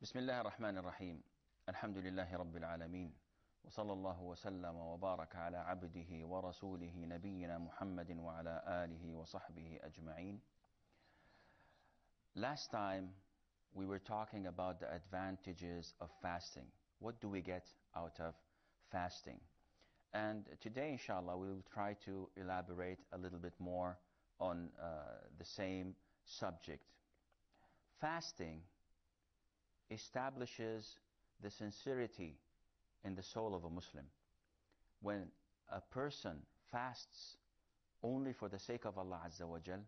بسم الله الرحمن الرحيم. الحمد لله رب العالمين، وصلى الله وسلم وبارك على عبده ورسوله نبينا محمد وعلى آله وصحبه أجمعين. Last time we were talking about the advantages of fasting. What do we get out of fasting? And today, inshallah, we will try to elaborate a little bit more on the same subject. Fasting establishes the sincerity in the soul of a Muslim. When a person fasts only for the sake of Allah Azza wa Jal,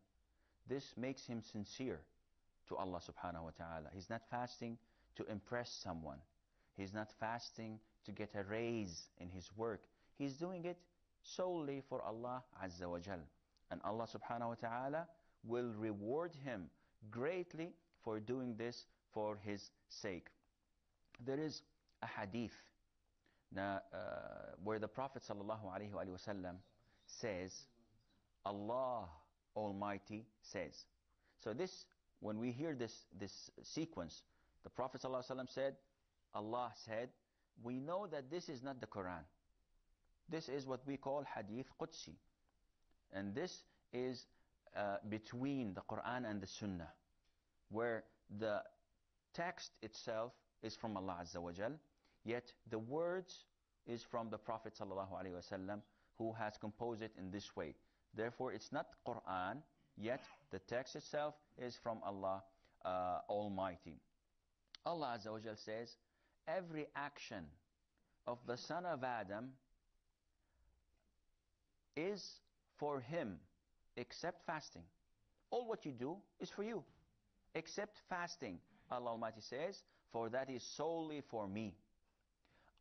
this makes him sincere to Allah subhanahu wa ta'ala. He's not fasting to impress someone. He's not fasting to get a raise in his work. He's doing it solely for Allah Azza wa Jal. And Allah subhanahu wa ta'ala will reward him greatly for doing this for his sake. There is a hadith where the Prophet sallallahu alaihi wasallam says, Allah Almighty says. So this, when we hear this sequence, the Prophet sallallahu alaihi wasallam said, Allah said, we know that this is not the Quran. This is what we call hadith Qudsi. And this is between the Quran and the Sunnah, where the text itself is from Allah Azza wa Jal, yet the words is from the Prophet sallallahu alaihi wasallam, who has composed it in this way. Therefore, it's not Quran, yet the text itself is from Allah Almighty. Allah Azza wa Jal says, every action of the son of Adam is for him except fasting. All what you do is for you, except fasting. Allah Almighty says, for that is solely for me.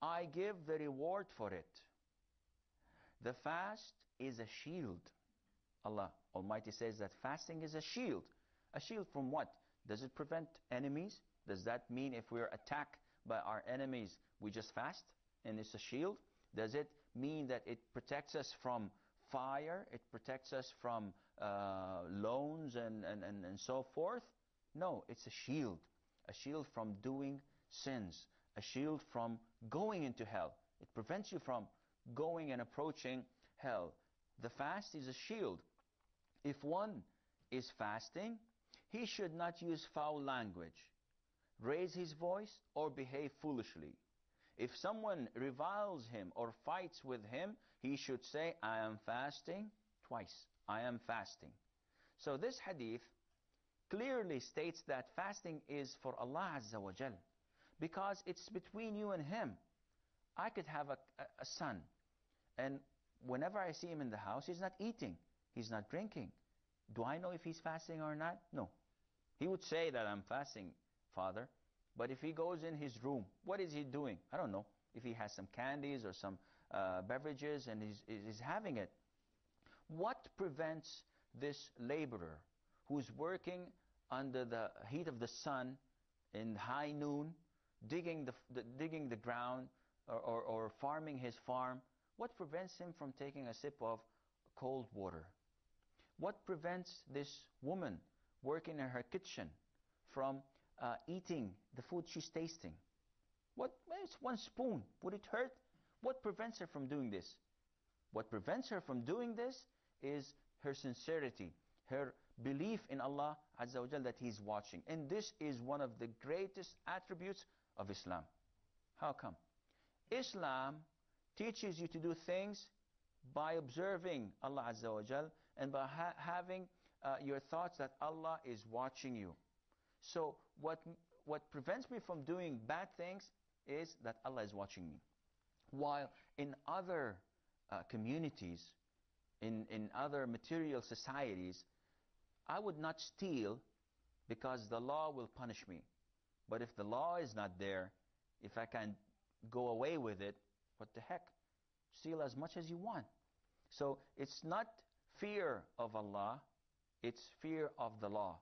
I give the reward for it. The fast is a shield. Allah Almighty says that fasting is a shield. A shield from what? Does it prevent enemies? Does that mean if we're attacked by our enemies, we just fast and it's a shield? Does it mean that it protects us from fire? It protects us from loans and so forth? No, it's a shield. A shield from doing sins. A shield from going into hell. It prevents you from going and approaching hell. The fast is a shield. If one is fasting, he should not use foul language, raise his voice, or behave foolishly. If someone reviles him or fights with him, he should say, I am fasting twice. I am fasting. So this hadith clearly states that fasting is for Allah Azza wa Jal, because it's between you and Him. I could have a son, and whenever I see him in the house, he's not eating, he's not drinking. Do I know if he's fasting or not? No. He would say that I'm fasting, Father, but if he goes in his room, what is he doing? I don't know. If he has some candies or some beverages and he's having it. What prevents this laborer who's working under the heat of the sun in high noon, digging the ground or farming his farm? What prevents him from taking a sip of cold water? What prevents this woman working in her kitchen from eating the food she's tasting? It's one spoon. Would it hurt? What prevents her from doing this? What prevents her from doing this is her sincerity, her belief in Allah Azza wa Jal that He's watching. And this is one of the greatest attributes of Islam. How come? Islam teaches you to do things by observing Allah Azza wa Jal and by having your thoughts that Allah is watching you. So what prevents me from doing bad things is that Allah is watching me. While in other communities, in other material societies, I would not steal because the law will punish me. But if the law is not there, if I can go away with it, what the heck? Steal as much as you want. So it's not fear of Allah, it's fear of the law.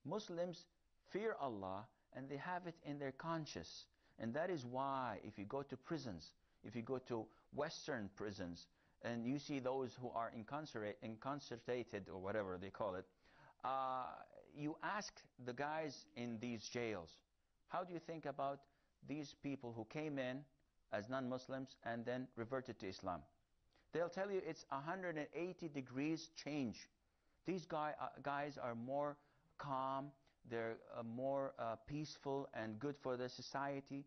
Muslims fear Allah and they have it in their conscience. And that is why if you go to prisons, if you go to Western prisons, and you see those who are incarcerated or whatever they call it, you ask the guys in these jails, How do you think about these people who came in as non-Muslims and then reverted to Islam? They'll tell you it's 180 degrees change. These guys are more calm, they're more peaceful and good for the society.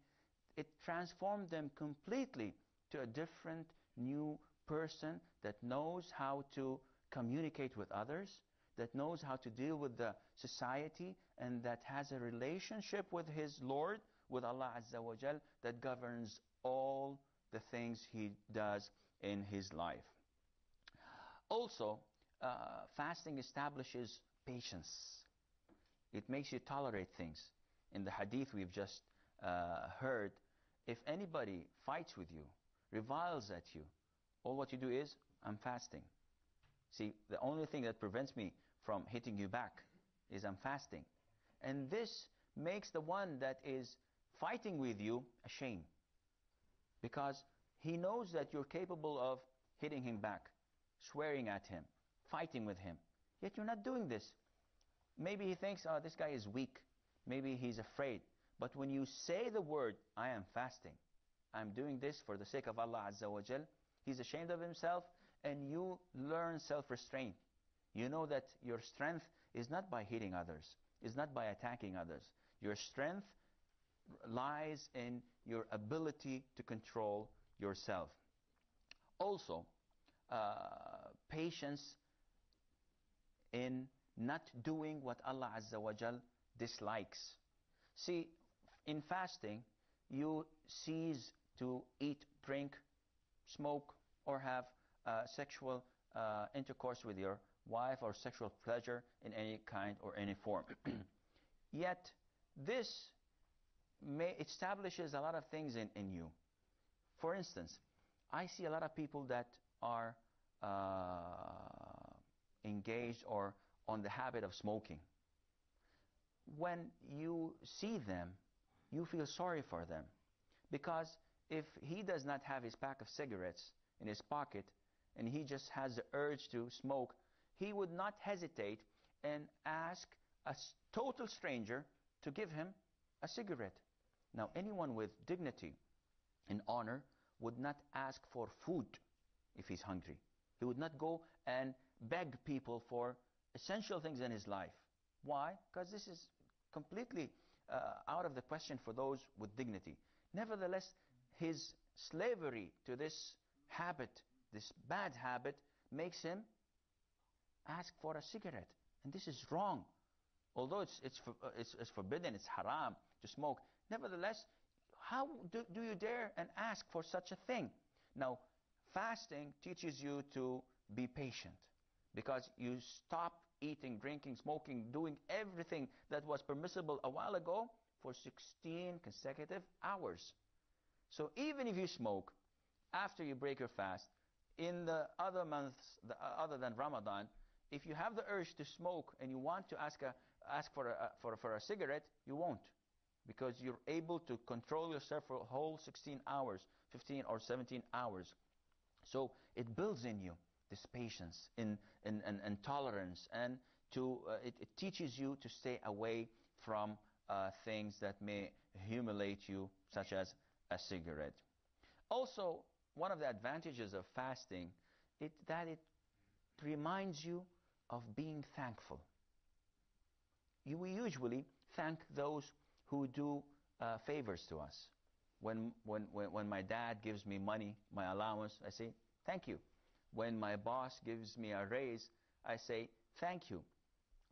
It transformed them completely to a different, new person that knows how to communicate with others, that knows how to deal with the society, and that has a relationship with his Lord, with Allah Azza wa Jal, that governs all the things he does in his life. Also, fasting establishes patience. It makes you tolerate things. In the hadith we've just heard, if anybody fights with you, reviles at you, all what you do is, I'm fasting. See, the only thing that prevents me from hitting you back is I'm fasting. And this makes the one that is fighting with you ashamed, because he knows that you're capable of hitting him back, swearing at him, fighting with him. Yet you're not doing this. Maybe he thinks, oh, this guy is weak. Maybe he's afraid. But when you say the word, I am fasting, I'm doing this for the sake of Allah Azza wa Jal, he's ashamed of himself, and you learn self-restraint. You know that your strength is not by hitting others, is not by attacking others. Your strength lies in your ability to control yourself. Also, patience in not doing what Allah Azza wa Jal dislikes. See, in fasting, you cease to eat, drink, smoke, or have sexual intercourse with your wife, or sexual pleasure in any kind or any form. Yet, this establishes a lot of things in you. For instance, I see a lot of people that are engaged or on the habit of smoking. When you see them, you feel sorry for them, because if he does not have his pack of cigarettes in his pocket and he just has the urge to smoke, he would not hesitate and ask a total stranger to give him a cigarette. Now, anyone with dignity and honor would not ask for food if he's hungry. He would not go and beg people for essential things in his life. Why? Because this is completely out of the question for those with dignity. Nevertheless, his slavery to this habit, this bad habit, makes him ask for a cigarette. And this is wrong. Although it's forbidden, it's haram to smoke. Nevertheless, how do you dare and ask for such a thing? Now, fasting teaches you to be patient, because you stop eating, drinking, smoking, doing everything that was permissible a while ago for 16 consecutive hours. So even if you smoke after you break your fast, in the other months other than Ramadan, if you have the urge to smoke and you want to ask for a cigarette, you won't, because you're able to control yourself for a whole 16 hours, 15 or 17 hours. So it builds in you this patience and tolerance, and it teaches you to stay away from things that may humiliate you, such as a cigarette. Also, one of the advantages of fasting is that it reminds you of being thankful. We usually thank those who do favors to us. When my dad gives me money, my allowance, I say, thank you. When my boss gives me a raise, I say, thank you.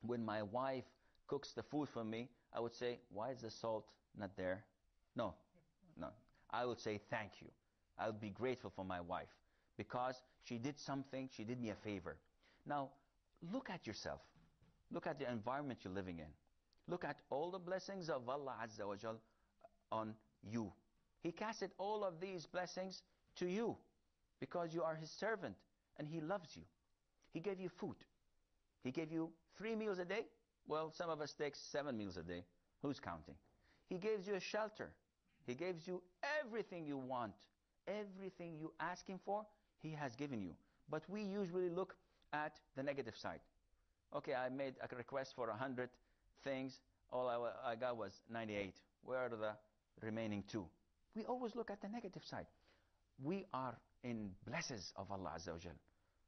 When my wife cooks the food for me, I would say, why is the salt not there? No. I would say, thank you. I would be grateful for my wife, because she did something, she did me a favor. Now, look at yourself. Look at the environment you're living in. Look at all the blessings of Allah Azza wa Jal on you. He casted all of these blessings to you because you are His servant and He loves you. He gave you food. He gave you 3 meals a day. Well, some of us take 7 meals a day. Who's counting? He gives you a shelter. He gives you everything you want. Everything you ask Him for, He has given you. But we usually look at the negative side. Okay, I made a request for 100 things. All I got was 98. Where are the remaining 2? We always look at the negative side. We are in blessings of Allah Azza wa Jal.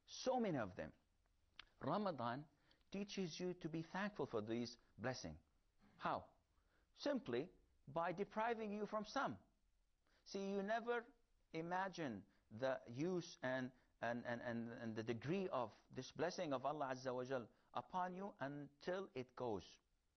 So many of them. Ramadan teaches you to be thankful for these blessings. How? Simply by depriving you from some. See, you never imagine the use and the degree of this blessing of Allah Azza wa Jal upon you until it goes.